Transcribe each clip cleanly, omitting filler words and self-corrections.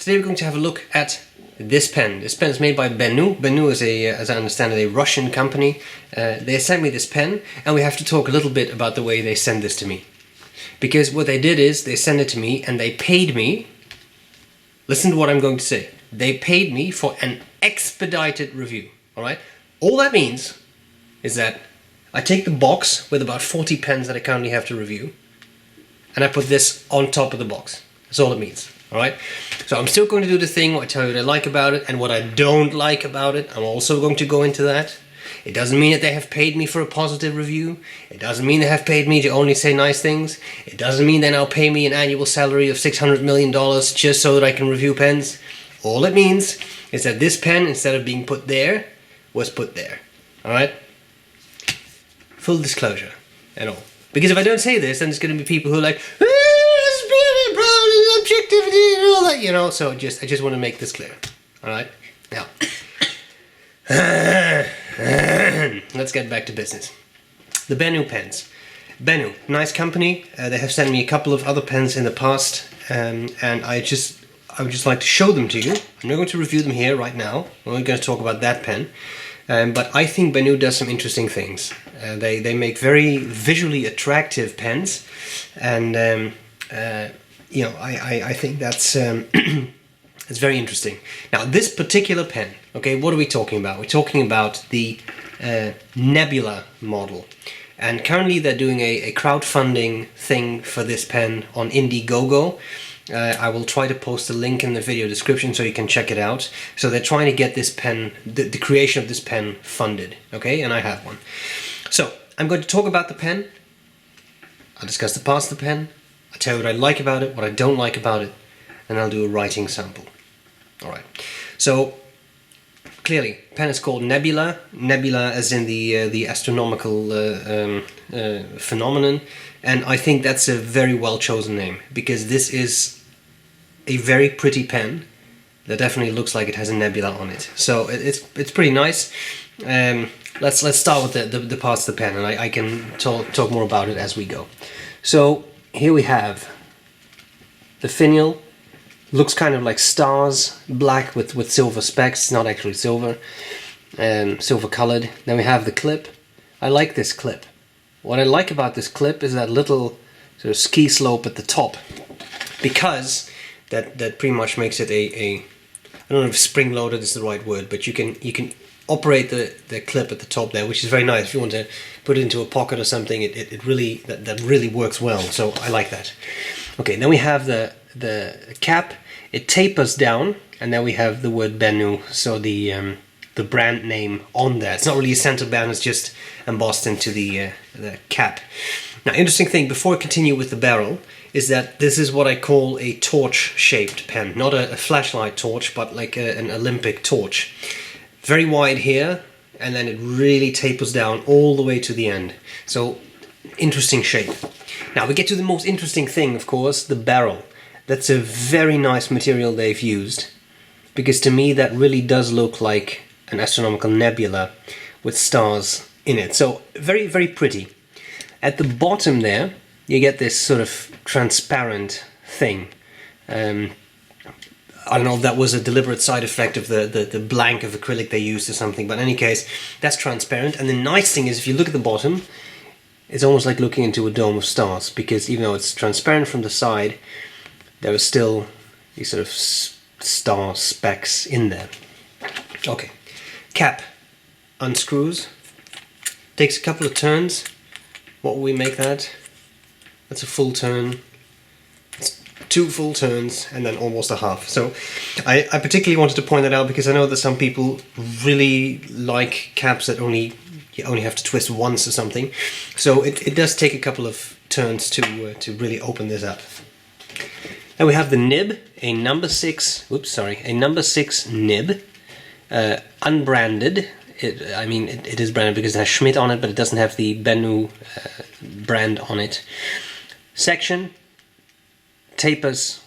Today we're going to have a look at this pen. This pen is made by Benu. Benu is a, as I understand it, a Russian company. They sent me this pen, and we have to talk a little bit about the way they send this to me. Because what they did is, they sent it to me and they paid me, listen to what I'm going to say, they paid me for an expedited review, alright? All that means is that I take the box with about 40 pens that I currently have to review, and I put this on top of the box. That's all it means, alright? So I'm still going to do the thing, I tell you what I like about it and what I don't like about it. I'm also going to go into that. It doesn't mean that they have paid me for a positive review. It doesn't mean they have paid me to only say nice things. It doesn't mean they now pay me an annual salary of $600 million just so that I can review pens. All it means is that this pen, instead of being put there, was put there. Alright? Full disclosure and all. Because if I don't say this, then there's going to be people who are like, objectivity and all that, you know, so I just want to make this clear. Alright? Now, let's get back to business. The Benu pens. Benu, nice company. They have sent me a couple of other pens in the past, and I would just like to show them to you. I'm not going to review them here right now. We're only going to talk about that pen. But I think Benu does some interesting things. They make very visually attractive pens, and you know, I think that's it's very interesting. Now, this particular pen, okay, what are we talking about? We're talking about the Nebula Model, and currently they're doing a crowdfunding thing for this pen on Indiegogo. I will try to post a link in the video description so you can check it out. So they're trying to get this pen, the creation of this pen, funded, okay, and I have one. So I'm going to talk about the pen. I'll discuss the parts of the pen. I'll tell you what I like about it, what I don't like about it, and I'll do a writing sample. Alright, so clearly, pen is called Nebula. Nebula as in the astronomical phenomenon, and I think that's a very well chosen name, because this is a very pretty pen that definitely looks like it has a nebula on it. So it's pretty nice. Let's start with the parts of the pen, and I can talk more about it as we go. So here we have the finial. Looks kind of like stars, black with silver specks. It's not actually silver, silver colored. Then we have the clip. I like this clip. What I like about this clip is that little sort of ski slope at the top, because that pretty much makes it I don't know if spring loaded is the right word, but you can operate the clip at the top there, which is very nice. If you want to put it into a pocket or something, it really that really works well. So I like that. Okay, then we have the cap. It tapers down, and then we have the word Benu, so the brand name on there. It's not really a center band, it's just embossed into the cap. Now, interesting thing, before I continue with the barrel, is that this is what I call a torch-shaped pen. Not a flashlight torch, but like an Olympic torch. Very wide here, and then it really tapers down all the way to the end. So, interesting shape. Now, we get to the most interesting thing, of course, the barrel. That's a very nice material they've used, because to me that really does look like an astronomical nebula with stars in it. So very, very pretty. At the bottom there you get this sort of transparent thing. I don't know if that was a deliberate side effect of the blank of acrylic they used or something, but in any case that's transparent. And the nice thing is, if you look at the bottom, it's almost like looking into a dome of stars, because even though it's transparent from the side, there are still these sort of star specks in there. Okay, cap unscrews, takes a couple of turns. What will we make that? That's a full turn. It's 2 full turns, and then almost a half. So I particularly wanted to point that out, because I know that some people really like caps that you only have to twist once or something. So it does take a couple of turns to really open this up. Then we have the nib, a number 6 nib, unbranded. It is branded because it has Schmidt on it, but it doesn't have the Benu brand on it. Section, tapers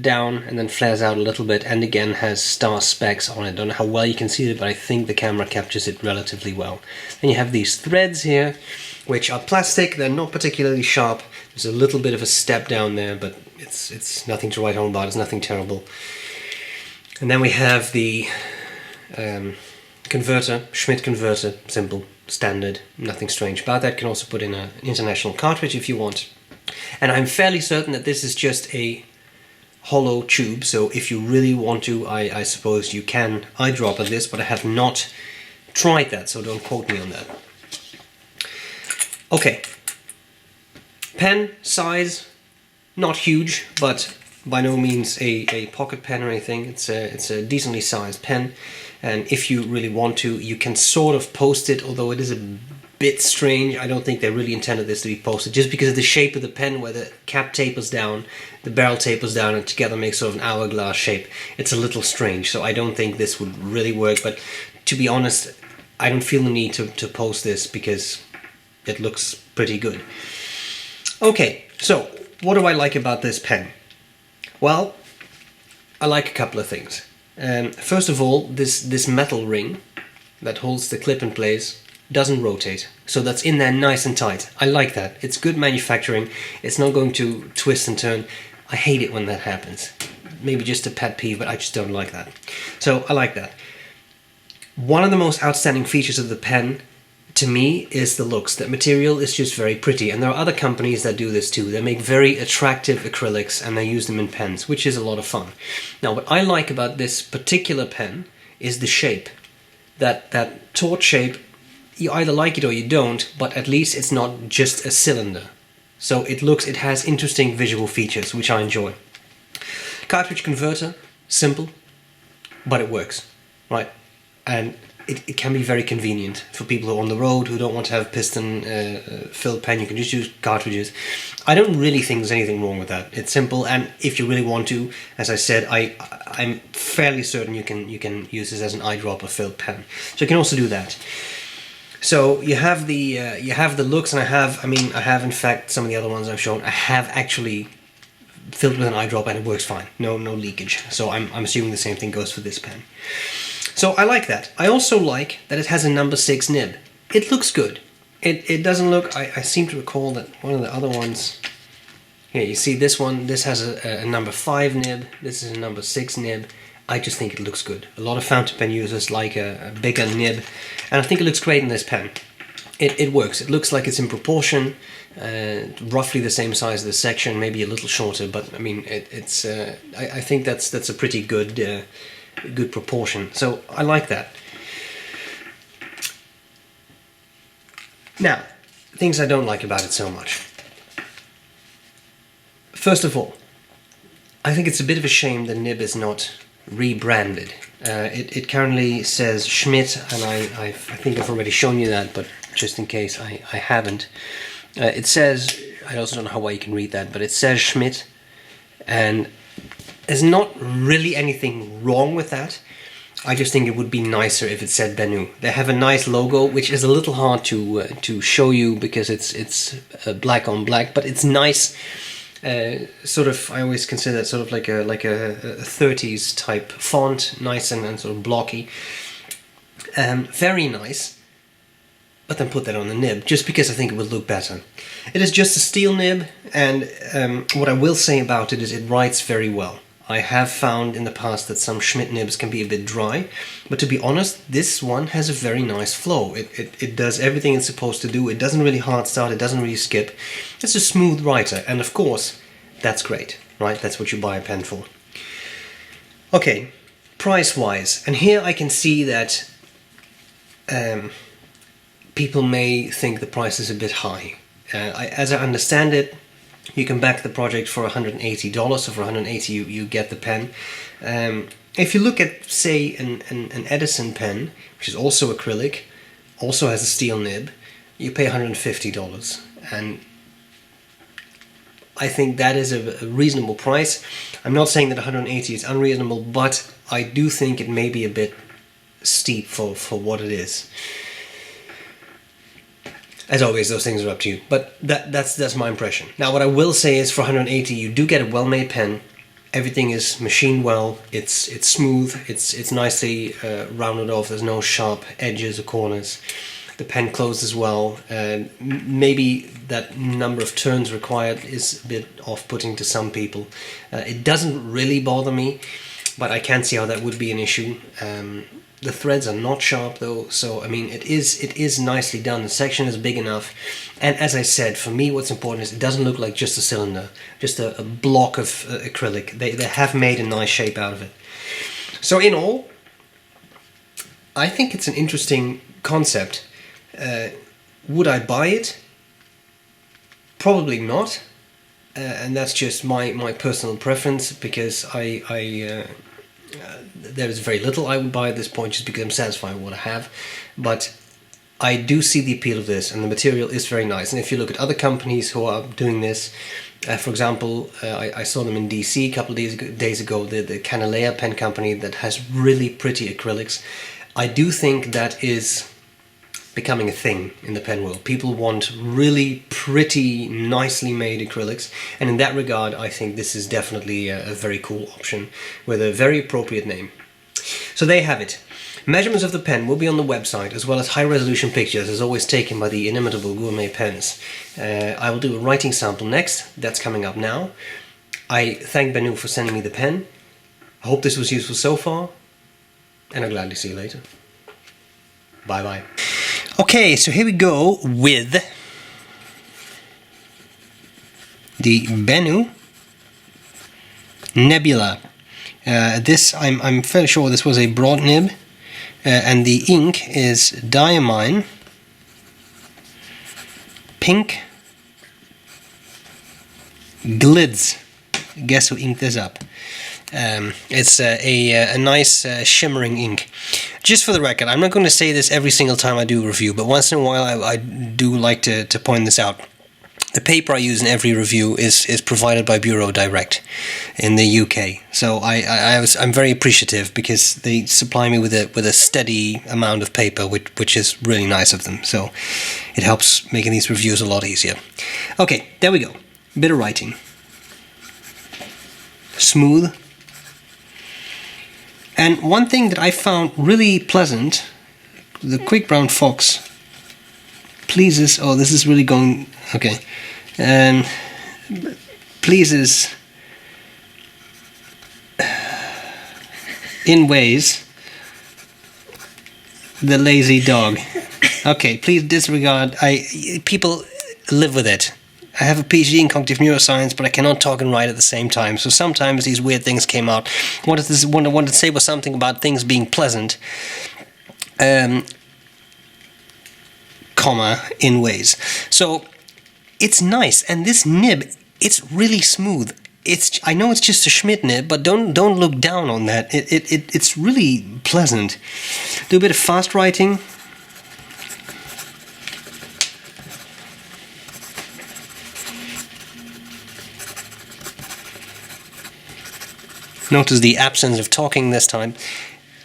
down and then flares out a little bit, and again has star specks on it. I don't know how well you can see it, but I think the camera captures it relatively well. Then you have these threads here, which are plastic. They're not particularly sharp. There's a little bit of a step down there, but it's nothing to write home about. It's nothing terrible. And then we have the converter, Schmidt converter, simple, standard, nothing strange about that. Can also put in an international cartridge if you want. And I'm fairly certain that this is just a hollow tube, so if you really want to, I suppose you can eyedropper this, but I have not tried that, so don't quote me on that. Okay, pen size, not huge, but by no means a pocket pen or anything. It's a decently sized pen, and if you really want to, you can sort of post it, although it is a bit strange. I don't think they really intended this to be posted, just because of the shape of the pen, where the cap tapers down, the barrel tapers down, and together makes sort of an hourglass shape. It's a little strange, so I don't think this would really work, but to be honest, I don't feel the need to post this because it looks pretty good. Okay, so what do I like about this pen? Well, I like a couple of things. First of all, this metal ring that holds the clip in place doesn't rotate, so that's in there nice and tight. I like that. It's good manufacturing. It's not going to twist and turn. I hate it when that happens. Maybe just a pet peeve, but I just don't like that. So I like that. One of the most outstanding features of the pen, to me, is the looks. The material is just very pretty, and there are other companies that do this too. They make very attractive acrylics and they use them in pens, which is a lot of fun. Now, what I like about this particular pen is the shape. That taut shape, you either like it or you don't, but at least it's not just a cylinder. So it has interesting visual features, which I enjoy. Cartridge converter, simple, but it works, right? And it can be very convenient for people who are on the road, who don't want to have piston filled pen. You can just use cartridges. I don't really think there's anything wrong with that. It's simple, and if you really want to, as I said, I'm fairly certain you can use this as an eyedropper filled pen. So you can also do that. So you have the looks, and I have in fact some of the other ones I've shown. I have actually filled with an eyedropper, and it works fine. No leakage. So I'm assuming the same thing goes for this pen. So I like that. I also like that it has a number 6 nib. It looks good. It doesn't look... I seem to recall that one of the other ones... Here, you see this one. This has a number 5 nib. This is a number 6 nib. I just think it looks good. A lot of fountain pen users like a bigger nib. And I think it looks great in this pen. It works. It looks like it's in proportion. Roughly the same size as the section. Maybe a little shorter. But, I mean, I think that's a pretty good... good proportion, so I like that. Now, things I don't like about it so much. First of all, I think it's a bit of a shame the nib is not rebranded. It currently says Schmidt, and I think I've already shown you that, but just in case I haven't. It says, I also don't know how well you can read that, but it says Schmidt, and there's not really anything wrong with that. I just think it would be nicer if it said Benu. They have a nice logo, which is a little hard to show you because it's black on black, but it's nice. Sort of, I always consider it sort of like a 30s type font, nice and sort of blocky. Very nice. But then put that on the nib, just because I think it would look better. It is just a steel nib, and what I will say about it is it writes very well. I have found in the past that some Schmidt nibs can be a bit dry, but to be honest, this one has a very nice flow. It does everything it's supposed to do. It doesn't really hard start, it doesn't really skip. It's a smooth writer, and of course, that's great, right? That's what you buy a pen for. Okay, price-wise, and here I can see that people may think the price is a bit high. As I understand it, you can back the project for $180, so for $180 you get the pen. If you look at, say, an Edison pen, which is also acrylic, also has a steel nib, you pay $150. And I think that is a reasonable price. I'm not saying that 180 is unreasonable, but I do think it may be a bit steep for what it is. As always, those things are up to you, but that's my impression. Now, what I will say is for 180, you do get a well-made pen. Everything is machined well. It's smooth. It's nicely rounded off. There's no sharp edges or corners. The pen closes well. Maybe that number of turns required is a bit off-putting to some people. It doesn't really bother me, but I can see how that would be an issue. The threads are not sharp though, so I mean it is nicely done. The section is big enough, and as I said, for me what's important is it doesn't look like just a cylinder, just a block of acrylic. They have made a nice shape out of it. So in all, I think it's an interesting concept. Would I buy it? Probably not, and that's just my personal preference, because there is very little I would buy at this point just because I'm satisfied with what I have. But I do see the appeal of this, and the material is very nice. And if you look at other companies who are doing this, for example, I saw them in DC a couple of days ago, the Canalea pen company that has really pretty acrylics. I do think that is becoming a thing in the pen world. People want really pretty, nicely made acrylics, and in that regard I think this is definitely a very cool option with a very appropriate name. So there you have it. Measurements of the pen will be on the website, as well as high-resolution pictures, as always taken by the inimitable Gourmet Pens. I will do a writing sample next. That's coming up now. I thank Benu for sending me the pen. I hope this was useful so far, and I'll gladly see you later. Bye bye. Okay, so here we go with the Benu Nebula. This, I'm fairly sure this was a broad nib, and the ink is Diamine Pink Glids. Guess who inked this up? It's a nice shimmering ink. Just for the record, I'm not going to say this every single time I do a review, but once in a while I do like to point this out. The paper I use in every review is provided by B.R.E direct in the UK, so I'm very appreciative, because they supply me with a steady amount of paper, which is really nice of them. So it helps making these reviews a lot easier. Okay, there we go. Bit of writing. Smooth. And one thing that I found really pleasant, the Quick Brown Fox pleases. Oh, this is really going okay. Pleases in ways the lazy dog. Okay, please disregard. People live with it. I have a PhD in cognitive neuroscience, but I cannot talk and write at the same time. So sometimes these weird things came out. What I wanted to say was something about things being pleasant, comma, in ways. So it's nice, and this nib, it's really smooth. I know it's just a Schmidt nib, but don't look down on that. It's really pleasant. Do a bit of fast writing. Notice the absence of talking this time.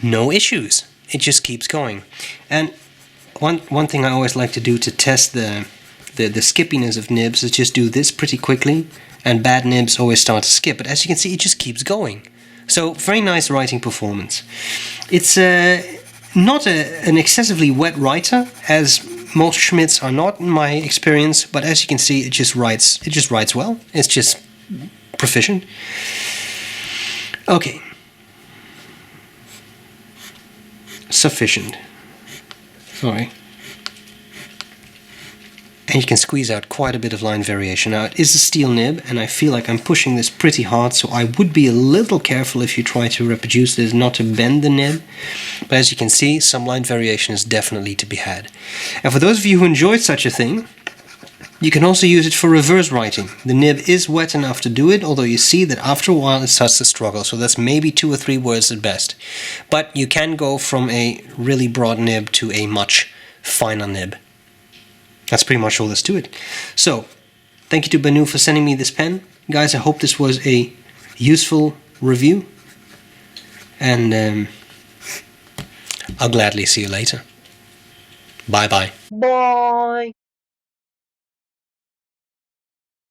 No issues. It just keeps going. And one thing I always like to do to test the skippiness of nibs is just do this pretty quickly, and bad nibs always start to skip. But as you can see, it just keeps going. So very nice writing performance. It's not an excessively wet writer, as most Schmidts are not in my experience. But as you can see, it just writes well. It's just proficient. Okay. Sufficient. Sorry. And you can squeeze out quite a bit of line variation. Now, it is a steel nib, and I feel like I'm pushing this pretty hard, so I would be a little careful if you try to reproduce this, not to bend the nib. But as you can see, some line variation is definitely to be had. And for those of you who enjoyed such a thing, you can also use it for reverse writing. The nib is wet enough to do it, although you see that after a while it starts to struggle, so that's maybe 2 or 3 words at best. But you can go from a really broad nib to a much finer nib. That's pretty much all there's to it. So, thank you to Benu for sending me this pen. Guys, I hope this was a useful review, and I'll gladly see you later. Bye bye. Bye.